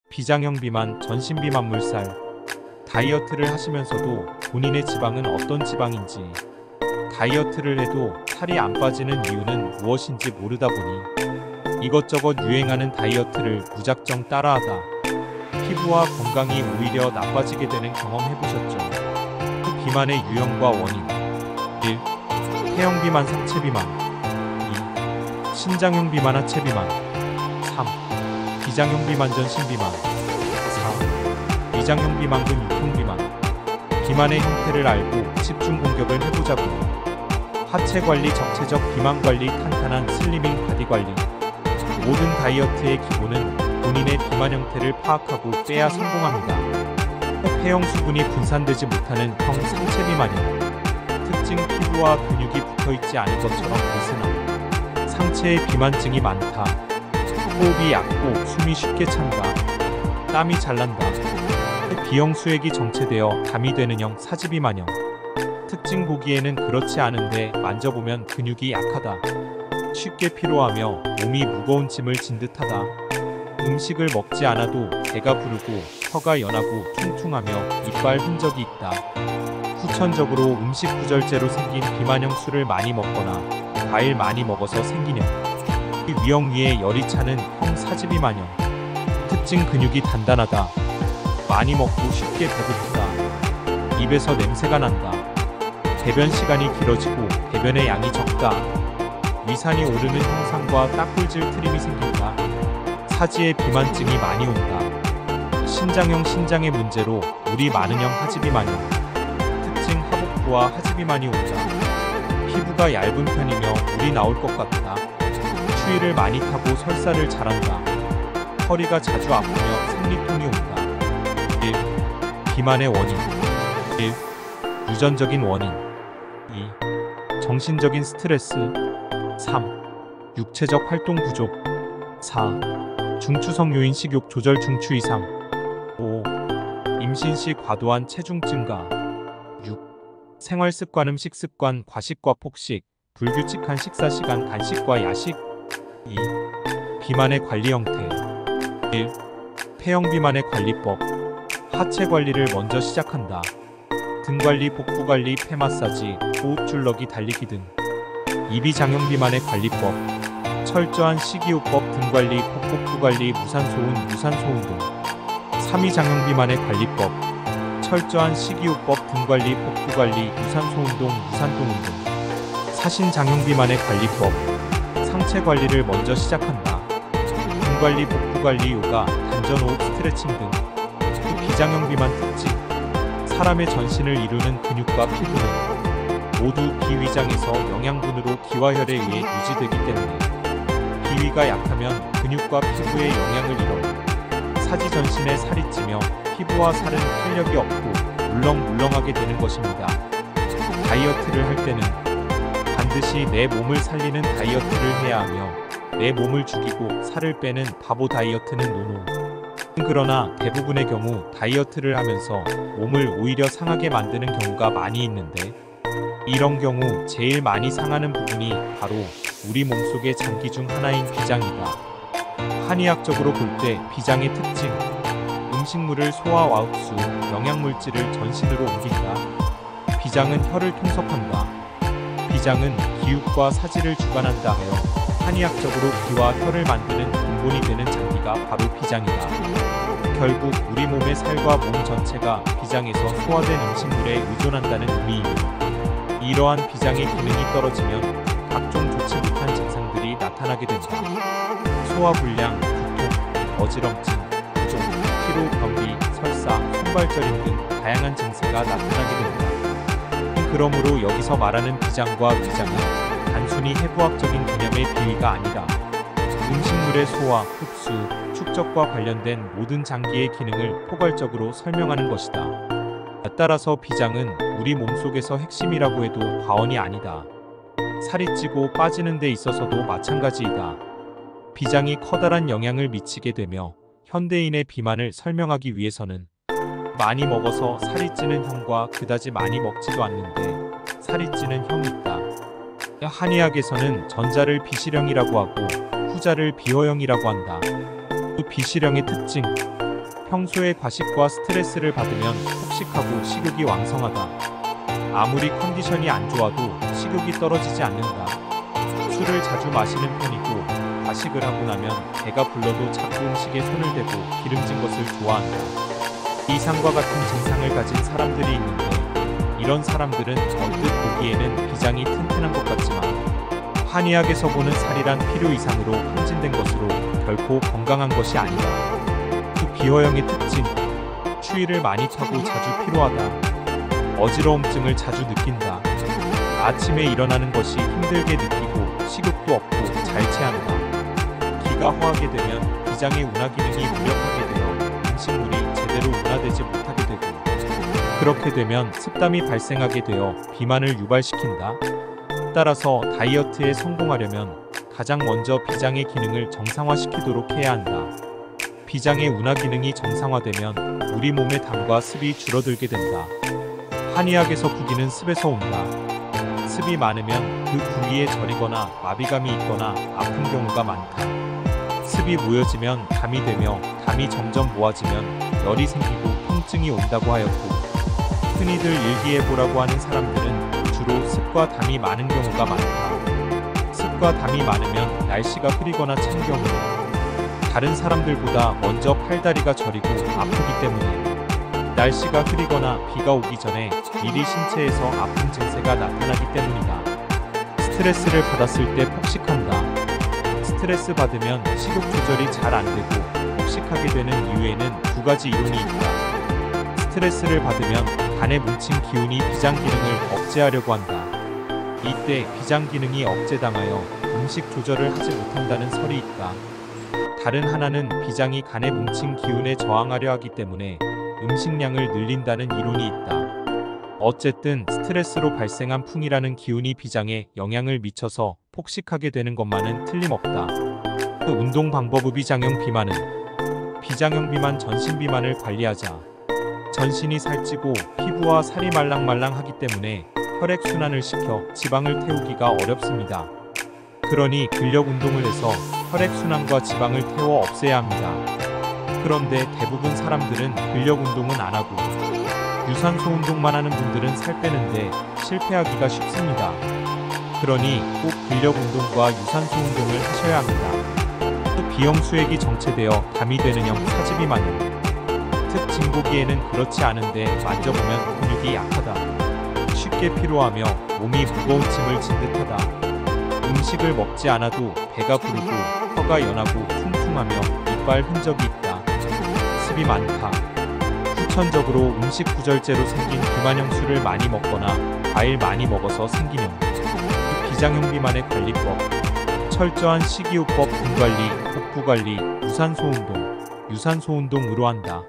비장형 비만, 전신 비만 물살. 다이어트를 하시면서도 본인의 지방은 어떤 지방인지, 다이어트를 해도 살이 안 빠지는 이유는 무엇인지 모르다 보니 이것저것 유행하는 다이어트를 무작정 따라하다 피부와 건강이 오히려 나빠지게 되는 경험 해보셨죠? 그 비만의 유형과 원인. 1. 폐형 비만, 상체 비만. 2. 신장형 비만, 하체 비만. 3. 비장형 비만, 전신 비만. 4. 위장형 비만, 근육통 비만. 비만의 형태를 알고 집중 공격을 해보자고요. 하체 관리, 적체적 비만 관리, 탄탄한 슬리밍 바디 관리. 모든 다이어트의 기본은 본인의 비만 형태를 파악하고 빼야 성공합니다. 폐형 수분이 분산되지 못하는 형 상체 비만형. 특징 피부와 근육이 붙어있지 않은 것처럼 느슨함. 상체에 비만증이 많다. 호흡이 얕고 숨이 쉽게 찬다. 땀이 잘 난다. 비형 수액이 정체되어 담이 되는 형 사지비만형. 특징 보기에는 그렇지 않은데 만져보면 근육이 약하다. 쉽게 피로하며 몸이 무거운 짐을 진 듯하다. 음식을 먹지 않아도 배가 부르고 혀가 연하고 퉁퉁하며 이빨 흔적이 있다. 후천적으로 음식 구절제로 생긴 비만형. 술을 많이 먹거나 과일 많이 먹어서 생긴 형. 위형 위에 열이 차는 형 사지비만형. 특징 근육이 단단하다. 많이 먹고 쉽게 배고프다. 입에서 냄새가 난다. 배변 시간이 길어지고 배변의 양이 적다. 위산이 오르는 형상과 딱불질 트림이 생긴다. 사지에 비만증이 많이 온다. 신장형 신장의 문제로 물이 많은 형 하지비만형. 특징 하복부와 하지비만이 온다. 피부가 얇은 편이며 물이 나올 것 같다. 추위를 많이 타고 설사를 잘한다. 허리가 자주 아프며 생리통이 온다. 1. 비만의 원인. 1. 유전적인 원인. 2. 정신적인 스트레스. 3. 육체적 활동 부족. 4. 중추성 요인 식욕 조절 중추 이상. 5. 임신 시 과도한 체중 증가. 6. 생활 습관 음식 습관 과식과 폭식, 불규칙한 식사 시간 간식과 야식. 2. 비만의 관리 형태. 1. 폐형 비만의 관리법. 하체 관리를 먼저 시작한다. 등 관리, 복부 관리, 폐 마사지, 호흡 줄너기, 달리기 등. 2. 장형 비만의 관리법. 철저한 식이요법, 등 관리, 복부 관리, 무산소운, 무산소 운동. 3. 장형 비만의 관리법. 철저한 식이요법, 등 관리, 복부 관리, 유산소 운동, 무산동 운동. 4. 장형 비만의 관리법. 상체 관리를 먼저 시작한다. 등 관리, 복부 관리, 요가, 단전 호흡, 스트레칭 등. 비장형 비만 특징. 사람의 전신을 이루는 근육과 피부는 모두 비위장에서 영양분으로 기와 혈에 의해 유지되기 때문에 비위가 약하면 근육과 피부에 영향을 잃어 사지 전신에 살이 찌며 피부와 살은 탄력이 없고 물렁물렁하게 되는 것입니다. 다이어트를 할 때는 반드시 내 몸을 살리는 다이어트를 해야 하며 내 몸을 죽이고 살을 빼는 바보 다이어트는 노노. 그러나 대부분의 경우 다이어트를 하면서 몸을 오히려 상하게 만드는 경우가 많이 있는데 이런 경우 제일 많이 상하는 부분이 바로 우리 몸속의 장기 중 하나인 비장이다. 한의학적으로 볼 때 비장의 특징. 음식물을 소화와 흡수, 영양물질을 전신으로 옮긴다. 비장은 혈을 통섭한다. 비장은 기육과 사지를 주관한다 하여 한의학적으로 기와 혈을 만드는 근본이 되는 장기가 바로 비장이다. 결국 우리 몸의 살과 몸 전체가 비장에서 소화된 음식물에 의존한다는 의미이며 이러한 비장의 기능이 떨어지면 각종 좋지 못한 증상들이 나타나게 된다. 소화불량, 두통, 어지럼증, 부종, 피로, 변비, 설사, 손발저림 등 다양한 증세가 나타나게 된다. 그러므로 여기서 말하는 비장과 위장은 단순히 해부학적인 개념의 비위가 아니라 음식물의 소화, 흡수, 축적과 관련된 모든 장기의 기능을 포괄적으로 설명하는 것이다. 따라서 비장은 우리 몸속에서 핵심이라고 해도 과언이 아니다. 살이 찌고 빠지는 데 있어서도 마찬가지이다. 비장이 커다란 영향을 미치게 되며 현대인의 비만을 설명하기 위해서는 많이 먹어서 살이 찌는 형과 그다지 많이 먹지도 않는데 살이 찌는 형이 있다. 한의학에서는 전자를 비실형이라고 하고 후자를 비허형이라고 한다. 비실형의 특징. 평소에 과식과 스트레스를 받으면 폭식하고 식욕이 왕성하다. 아무리 컨디션이 안 좋아도 식욕이 떨어지지 않는다. 술을 자주 마시는 편이고 과식을 하고 나면 배가 불러도 자꾸 음식에 손을 대고 기름진 것을 좋아한다. 이상과 같은 증상을 가진 사람들이 있는데 이런 사람들은 언뜻 보기에는 비장이 튼튼한 것 같지만 한의학에서 보는 살이란 필요 이상으로 함진된 것으로 결코 건강한 것이 아니다. 그 비허형의 특징, 추위를 많이 타고 자주 피로하다. 어지러움증을 자주 느낀다. 아침에 일어나는 것이 힘들게 느끼고 식욕도 없고 잘 체한다. 기가 허하게 되면 비장의 운하 기능이 무력하게 되어 음식물이 제대로 운하되지 못하게 되고 그렇게 되면 습담이 발생하게 되어 비만을 유발시킨다. 따라서 다이어트에 성공하려면 가장 먼저 비장의 기능을 정상화시키도록 해야 한다. 비장의 운하 기능이 정상화되면 우리 몸의 담과 습이 줄어들게 된다. 한의학에서 구기는 습에서 온다. 습이 많으면 그 부위에 저리거나 마비감이 있거나 아픈 경우가 많다. 습이 모여지면 담이 되며 담이 점점 모아지면 열이 생기고 통증이 온다고 하였고 흔히들 일기예보라고 하는 사람들은 주로 습과 담이 많은 경우가 많다. 습과 담이 많으면 날씨가 흐리거나 찬 경우 다른 사람들보다 먼저 팔다리가 저리고 아프기 때문에 날씨가 흐리거나 비가 오기 전에 미리 신체에서 아픈 증세가 나타나기 때문이다. 스트레스를 받았을 때 폭식한다. 스트레스 받으면 식욕 조절이 잘 안 되고 폭식하게 되는 이유에는 두 가지 이론이 있다. 스트레스를 받으면 간에 뭉친 기운이 비장 기능을 억제하려고 한다. 이때 비장 기능이 억제당하여 음식 조절을 하지 못한다는 설이 있다. 다른 하나는 비장이 간에 뭉친 기운에 저항하려 하기 때문에 음식량을 늘린다는 이론이 있다. 어쨌든 스트레스로 발생한 풍이라는 기운이 비장에 영향을 미쳐서 폭식하게 되는 것만은 틀림없다. 그 운동 방법의 비장형 비만은 비장형 비만 전신 비만을 관리하자. 전신이 살찌고 피부와 살이 말랑말랑하기 때문에 혈액순환을 시켜 지방을 태우기가 어렵습니다. 그러니 근력 운동을 해서 혈액순환과 지방을 태워 없애야 합니다. 그런데 대부분 사람들은 근력 운동은 안 하고 유산소 운동만 하는 분들은 살 빼는데 실패하기가 쉽습니다. 그러니 꼭 근력 운동과 유산소 운동을 하셔야 합니다. 또 비형수액이 정체되어 담이 되는 형 사지비만형. 특징보기에는 그렇지 않은데 만져보면 근육이 약하다. 쉽게 피로하며 몸이 무거운 짐을 진 듯하다. 음식을 먹지 않아도 배가 부르고 혀가 연하고 퉁퉁하며 이빨 흔적이 있다. 습이 많다. 후천적으로 음식 구절제로 생긴 비만형 술을 많이 먹거나 과일 많이 먹어서 생긴 형. 비장형 비만의 관리법. 철저한 식이요법, 등관리, 복부관리, 유산소 운동으로 한다.